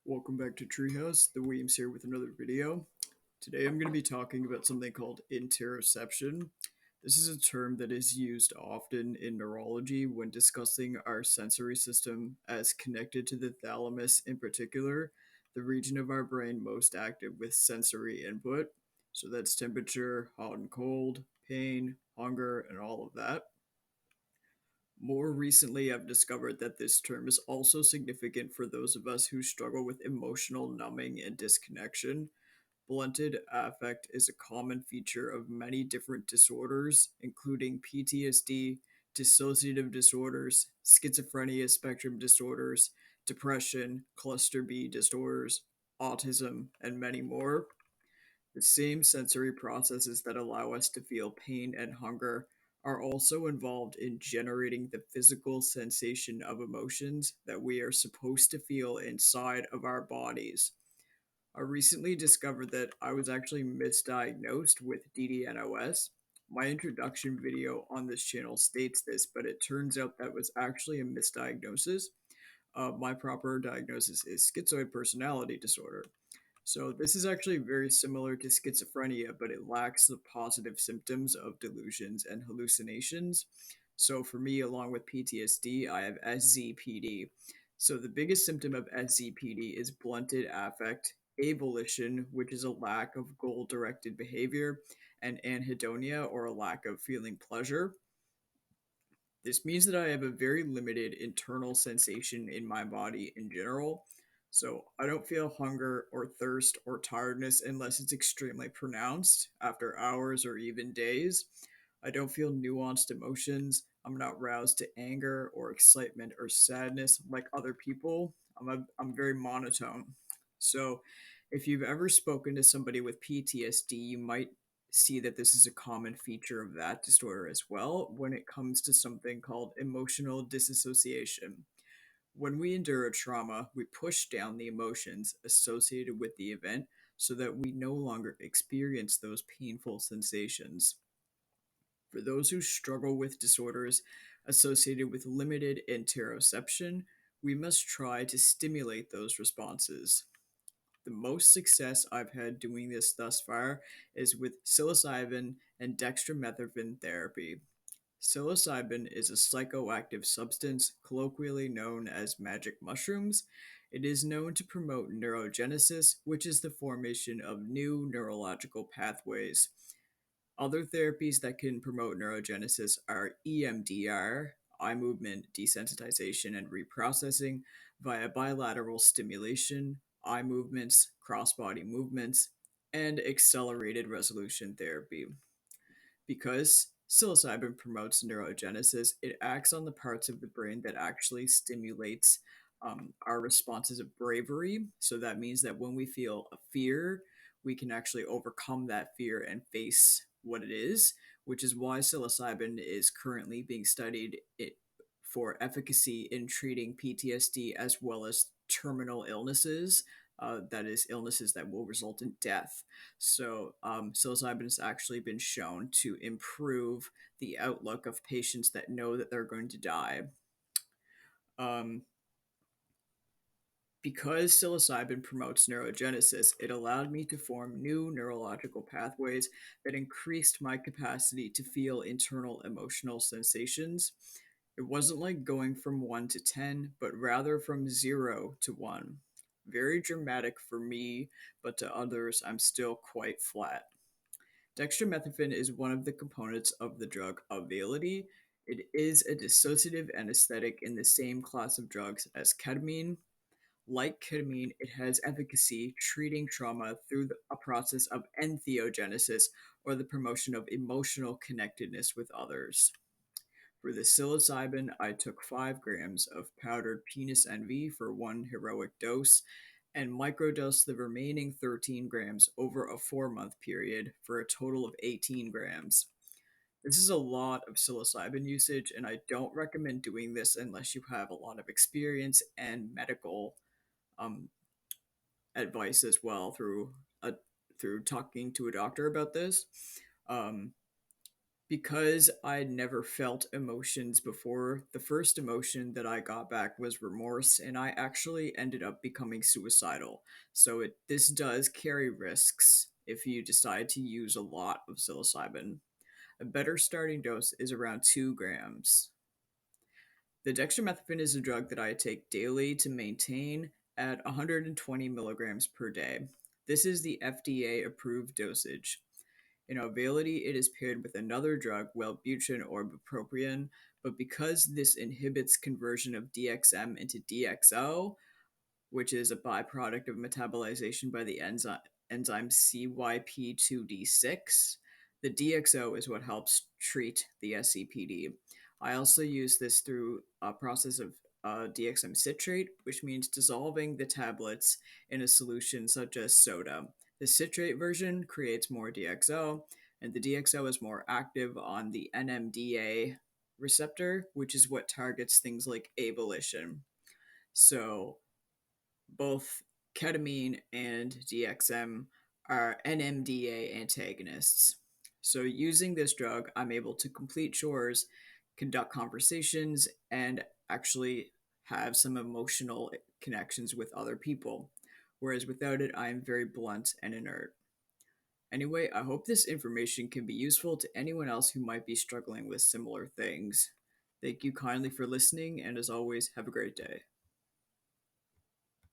Welcome back to Treehouse. The Weems here with another video. Today I'm going to be talking about something called interoception. This is a term that is used often in neurology when discussing our sensory system as connected to the thalamus in particular, the region of our brain most active with sensory input. So that's temperature, hot and cold, pain, hunger, and all of that. More recently, I've discovered that this term is also significant for those of us who struggle with emotional numbing and disconnection. Blunted affect is a common feature of many different disorders, including PTSD, dissociative disorders, schizophrenia spectrum disorders, depression, cluster B disorders, autism, and many more. The same sensory processes that allow us to feel pain and hunger are also involved in generating the physical sensation of emotions that we are supposed to feel inside of our bodies. I recently discovered that I was actually misdiagnosed with DDNOS. My introduction video on this channel states this, but it turns out that was actually a misdiagnosis. My proper diagnosis is schizoid personality disorder. So this is actually very similar to schizophrenia, but it lacks the positive symptoms of delusions and hallucinations. So for me, along with PTSD, I have SZPD. So the biggest symptom of SZPD is blunted affect, avolition, which is a lack of goal-directed behavior, and anhedonia, or a lack of feeling pleasure. This means that I have a very limited internal sensation in my body in general. So I don't feel hunger or thirst or tiredness unless it's extremely pronounced after hours or even days. I don't feel nuanced emotions. I'm not roused to anger or excitement or sadness like other people. I'm very monotone. So if you've ever spoken to somebody with PTSD, you might see that this is a common feature of that disorder as well when it comes to something called emotional disassociation. When we endure a trauma, we push down the emotions associated with the event so that we no longer experience those painful sensations. For those who struggle with disorders associated with limited interoception, we must try to stimulate those responses. The most success I've had doing this thus far is with psilocybin and dextromethorphan therapy. Psilocybin is a psychoactive substance colloquially known as magic mushrooms. It is known to promote neurogenesis, which is the formation of new neurological pathways. Other therapies that can promote neurogenesis are EMDR, eye movement desensitization and reprocessing via bilateral stimulation, eye movements, cross body movements, and accelerated resolution therapy. Because psilocybin promotes neurogenesis, it acts on the parts of the brain that actually stimulates our responses of bravery. So that means that when we feel a fear, we can actually overcome that fear and face what it is, which is why psilocybin is currently being studied for efficacy in treating PTSD as well as terminal illnesses. That is, illnesses that will result in death. So, psilocybin has actually been shown to improve the outlook of patients that know that they're going to die. Um, because psilocybin promotes neurogenesis, it allowed me to form new neurological pathways that increased my capacity to feel internal emotional sensations. It wasn't like going from 1 to 10, but rather from 0 to 1. Very dramatic for me, but to others, I'm still quite flat. Dextromethorphan is one of the components of the drug Auvelity. It is a dissociative anesthetic in the same class of drugs as ketamine. Like ketamine, it has efficacy treating trauma through a process of entheogenesis, or the promotion of emotional connectedness with others. For the psilocybin, I took 5 grams of powdered penis envy for one heroic dose and microdosed the remaining 13 grams over a 4-month period for a total of 18 grams. This is a lot of psilocybin usage, and I don't recommend doing this unless you have a lot of experience and medical um, advice as well through talking to a doctor about this. Um, Because I'd never felt emotions before, the first emotion that I got back was remorse, and I actually ended up becoming suicidal. So this does carry risks if you decide to use a lot of psilocybin. A better starting dose is around 2 grams. The dextromethorphan is a drug that I take daily to maintain at 120 milligrams per day. This is the FDA approved dosage. In Auvelity, it is paired with another drug, Wellbutrin or bupropion, but because this inhibits conversion of DXM into DXO, which is a byproduct of metabolization by the enzyme CYP2D6. The DXO is what helps treat the SCPD. I also use this through a process of DXM citrate, which means dissolving the tablets in a solution such as soda. The citrate version creates more DXO, and the DXO is more active on the NMDA receptor, which is what targets things like abolition. So both ketamine and DXM are NMDA antagonists. So, using this drug, I'm able to complete chores, conduct conversations, and actually have some emotional connections with other people. Whereas without it, I am very blunt and inert. Anyway, I hope this information can be useful to anyone else who might be struggling with similar things. Thank you kindly for listening, and as always, have a great day.